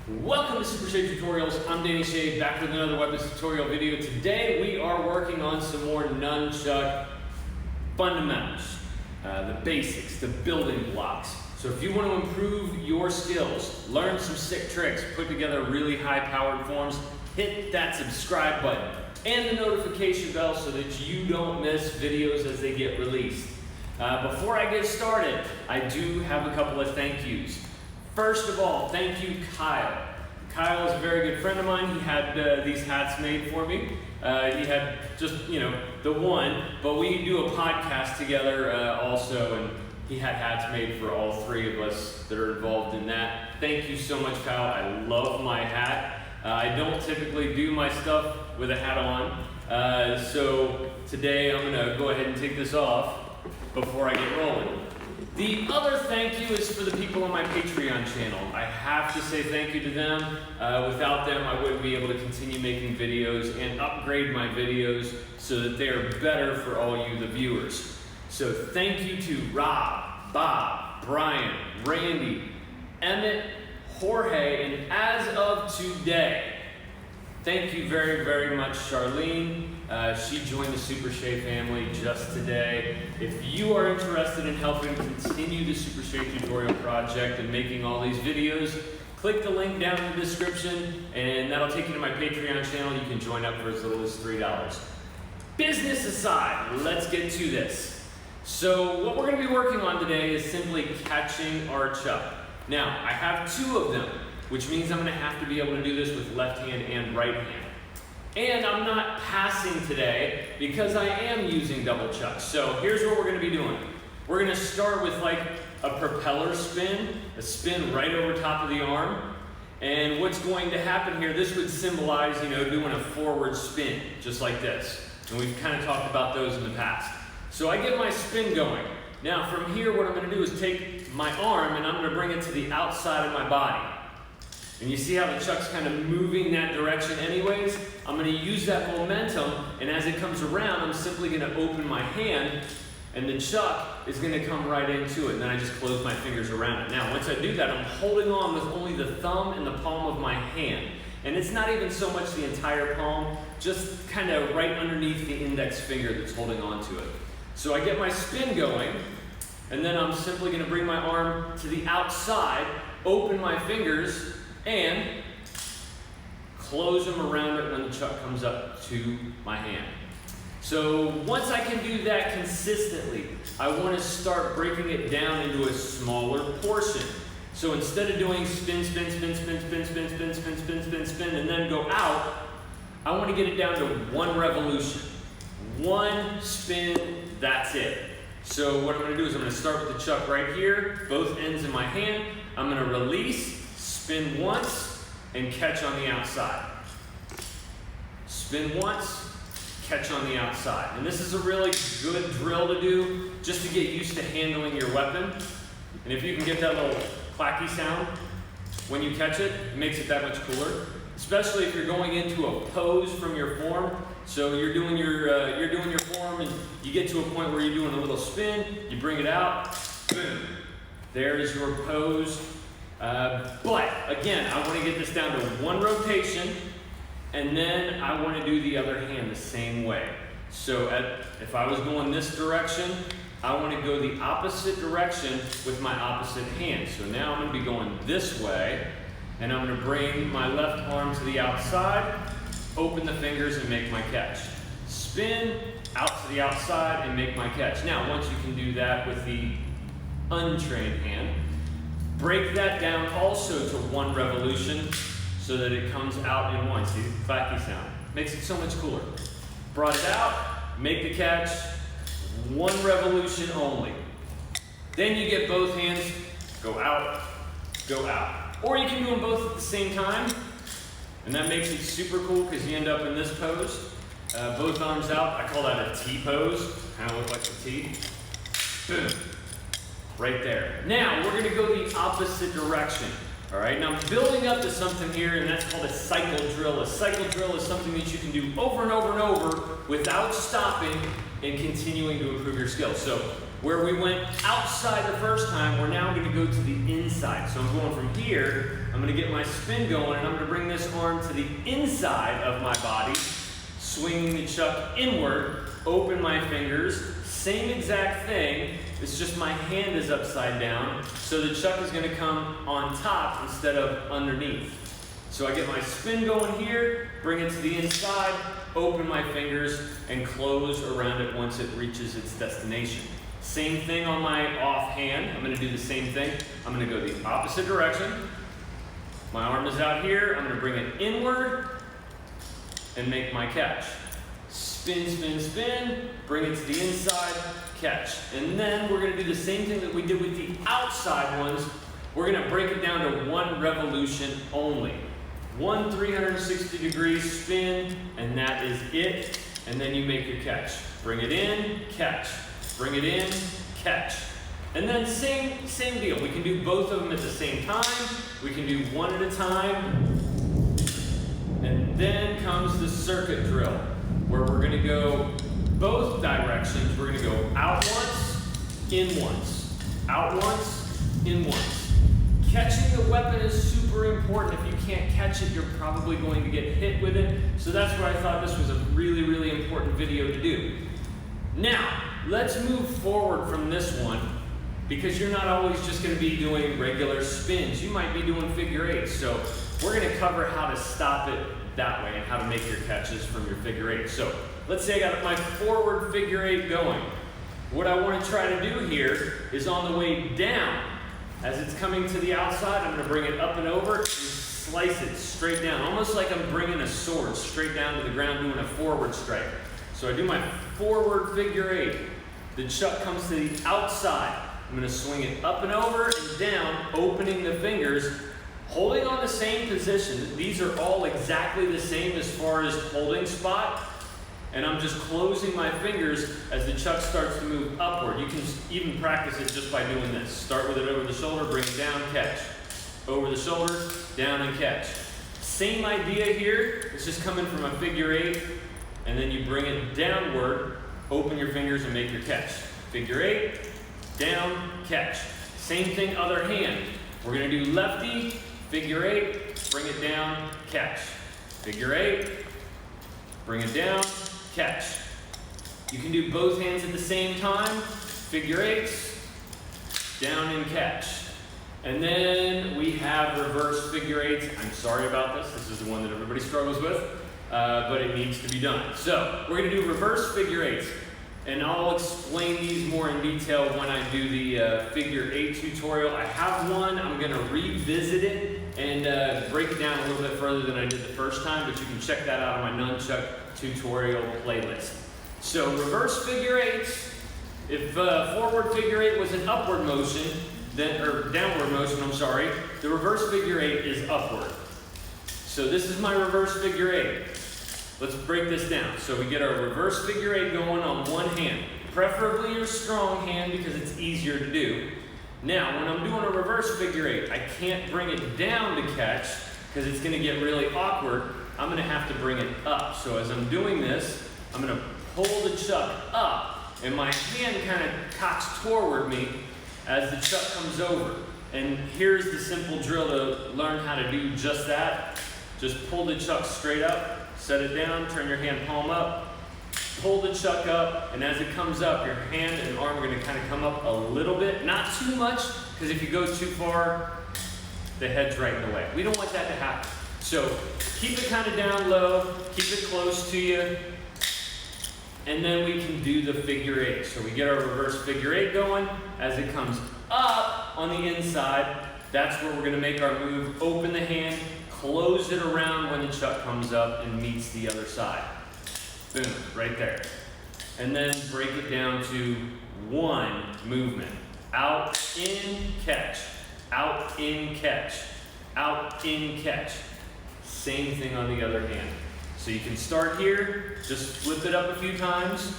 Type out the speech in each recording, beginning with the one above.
Welcome to Supershea Tutorials. I'm Danny Shea, back with another weapons tutorial video. Today we are working on some more nunchuck fundamentals, the basics, the building blocks. So if you want to improve your skills, learn some sick tricks, put together really high-powered forms, hit that subscribe button and the notification bell so that you don't miss videos as they get released. Before I get started, I do have a couple of thank yous. First of all, thank you, Kyle. Kyle is a very good friend of mine. He had these hats made for me. He had just, the one, but we do a podcast together also, and he had hats made for all three of us that are involved in that. Thank you so much, Kyle. I love my hat. I don't typically do my stuff with a hat on, so today I'm gonna go ahead and take this off before I get rolling. The other thank you is for the people on my Patreon channel. I have to say thank you to them. Without them, I wouldn't be able to continue making videos and upgrade my videos so that they are better for all you, the viewers. So thank you to Rob, Bob, Brian, Randy, Emmett, Jorge, and as of today, thank you very, very much, Charlene. She joined the Supershea family just today. If you are interested in helping continue the Supershea tutorial project and making all these videos, click the link down in the description and that'll take you to my Patreon channel. You can join up for as little as $3. Business aside, let's get to this. So what we're going to be working on today is simply catching our chuck. Now, I have two of them, which means I'm going to have to be able to do this with left hand and right hand. And I'm not passing today because I am using double chucks. So here's what we're going to be doing. We're going to start with like a propeller spin, a spin right over top of the arm. And what's going to happen here, this would symbolize, doing a forward spin, just like this. And we've kind of talked about those in the past. So I get my spin going. Now from here, what I'm going to do is take my arm and I'm going to bring it to the outside of my body. And you see how the chuck's kind of moving that direction anyways? I'm going to use that momentum, and as it comes around, I'm simply going to open my hand, and the chuck is going to come right into it, and then I just close my fingers around it. Now, once I do that, I'm holding on with only the thumb and the palm of my hand. And it's not even so much the entire palm, just kind of right underneath the index finger that's holding on to it. So I get my spin going, and then I'm simply going to bring my arm to the outside, open my fingers, and close them around it when the chuck comes up to my hand. So once I can do that consistently, I want to start breaking it down into a smaller portion. So instead of doing spin, spin, spin, spin, spin, spin, spin, spin, spin, spin, spin, and then go out, I want to get it down to one revolution. One spin, that's it. So what I'm going to do is I'm going to start with the chuck right here, both ends in my hand. I'm going to release, spin once, and catch on the outside. Spin once, catch on the outside. And this is a really good drill to do just to get used to handling your weapon. And if you can get that little clacky sound when you catch it, it makes it that much cooler. Especially if you're going into a pose from your form. So you're doing your form and you get to a point where you're doing a little spin, you bring it out, boom. There is your pose. But again, I want to get this down to one rotation, and then I want to do the other hand the same way. So if I was going this direction, I want to go the opposite direction with my opposite hand. So now I'm going to be going this way, and I'm going to bring my left arm to the outside, open the fingers, and make my catch. Spin out to the outside and make my catch. Now, once you can do that with the untrained hand, break that down also to one revolution so that it comes out in one. See the clacky sound? Makes it so much cooler. Brought it out, make the catch, one revolution only. Then you get both hands, go out, go out. Or you can do them both at the same time, and that makes it super cool because you end up in this pose. Both arms out, I call that a T pose. Kind of look like a T. Boom. Right there. Now, we're going to go the opposite direction. All right, now I'm building up to something here, and that's called a cycle drill. A cycle drill is something that you can do over and over and over without stopping and continuing to improve your skills. So where we went outside the first time, we're now going to go to the inside. So I'm going from here, I'm going to get my spin going, and I'm going to bring this arm to the inside of my body, swinging the chuck inward, open my fingers, same exact thing, it's just my hand is upside down, so the chuck is going to come on top instead of underneath. So I get my spin going here, bring it to the inside, open my fingers, and close around it once it reaches its destination. Same thing on my off hand. I'm going to do the same thing. I'm going to go the opposite direction. My arm is out here. I'm going to bring it inward and make my catch. Spin, spin, spin, bring it to the inside, catch. And then we're going to do the same thing that we did with the outside ones. We're going to break it down to one revolution only. One 360-degree spin, and that is it. And then you make your catch. Bring it in, catch. Bring it in, catch. And then same deal. We can do both of them at the same time. We can do one at a time. And then comes the circuit drill, where we're going to go both directions. We're going to go out once, in once. Out once, in once. Catching the weapon is super important. If you can't catch it, you're probably going to get hit with it. So that's why I thought this was a really, really important video to do. Now, let's move forward from this one, because you're not always just going to be doing regular spins. You might be doing figure eights. So we're going to cover how to stop it that way and how to make your catches from your figure eight. So let's say I got my forward figure eight going. What I want to try to do here is on the way down, as it's coming to the outside, I'm going to bring it up and over and slice it straight down, almost like I'm bringing a sword straight down to the ground doing a forward strike. So I do my forward figure eight. The chuck comes to the outside. I'm going to swing it up and over and down, opening the fingers, holding on the same position. These are all exactly the same as far as holding spot. And I'm just closing my fingers as the chuck starts to move upward. You can even practice it just by doing this. Start with it over the shoulder, bring it down, catch. Over the shoulder, down and catch. Same idea here. It's just coming from a figure eight, and then you bring it downward, open your fingers and make your catch. Figure eight, down, catch. Same thing, other hand. We're going to do lefty, figure eight, bring it down, catch. Figure eight, bring it down, catch. You can do both hands at the same time. Figure eights, down and catch. And then we have reverse figure eights. I'm sorry about this. This is the one that everybody struggles with, but it needs to be done. So we're going to do reverse figure eights. And I'll explain these more in detail when I do the figure eight tutorial. I have one. I'm going to revisit it and break it down a little bit further than I did the first time, but you can check that out on my Nunchuck tutorial playlist. So reverse figure eights, if forward figure eight was an upward motion, then, or downward motion, I'm sorry, the reverse figure eight is upward. So this is my reverse figure eight. Let's break this down. So we get our reverse figure eight going on one hand, preferably your strong hand because it's easier to do. Now, when I'm doing a reverse figure eight, I can't bring it down to catch because it's going to get really awkward. I'm going to have to bring it up. So as I'm doing this, I'm going to pull the chuck up, and my hand kind of cocks toward me as the chuck comes over. And here's the simple drill to learn how to do just that. Just pull the chuck straight up, set it down, turn your hand palm up, pull the chuck up, and as it comes up, your hand and arm are going to kind of come up a little bit, not too much, because if you go too far, the head's right in the way. We don't want that to happen. So keep it kind of down low, keep it close to you, and then we can do the figure eight. So we get our reverse figure eight going. As it comes up on the inside, that's where we're going to make our move. Open the hand, close it around when the chuck comes up and meets the other side. Boom, right there. And then break it down to one movement. Out, in, catch. Out, in, catch. Out, in, catch. Same thing on the other hand. So you can start here, just flip it up a few times,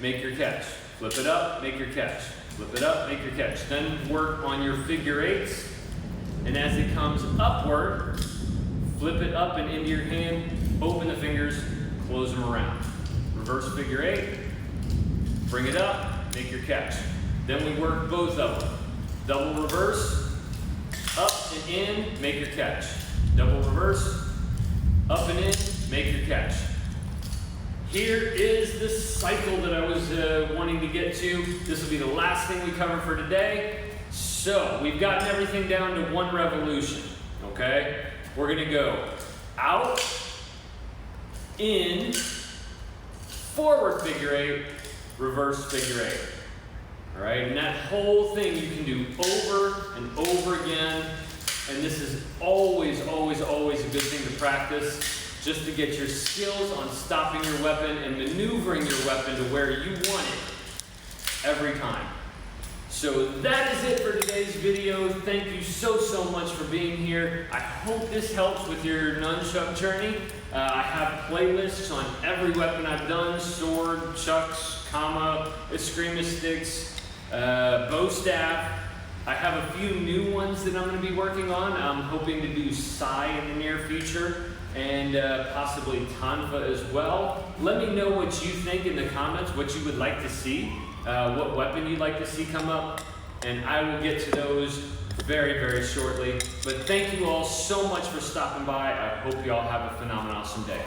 make your catch. Flip it up, make your catch. Flip it up, make your catch. Then work on your figure eights, and as it comes upward, flip it up and into your hand, open the fingers, close them around. Reverse figure eight, bring it up, make your catch. Then we work both of them. Double reverse, up and in, make your catch. Double reverse, up and in, make your catch. Here is the cycle that I was wanting to get to. This will be the last thing we cover for today. So we've gotten everything down to one revolution, okay? We're gonna go out, in, forward figure eight, reverse figure eight. All right, and that whole thing you can do over and over again. And this is always, always, always a good thing to practice, just to get your skills on stopping your weapon and maneuvering your weapon to where you want it every time. So that is it for today's video. Thank you so, so much for being here. I hope this helps with your nunchuck journey. I have playlists on every weapon I've done: sword, chucks, kama, eskrima sticks, bow staff. I have a few new ones that I'm going to be working on. I'm hoping to do sai in the near future, and possibly tanfa as well. Let me know what you think in the comments, what you would like to see, what weapon you'd like to see come up, and I will get to those very, very shortly. But thank you all so much for stopping by. I hope you all have a phenomenal, awesome day.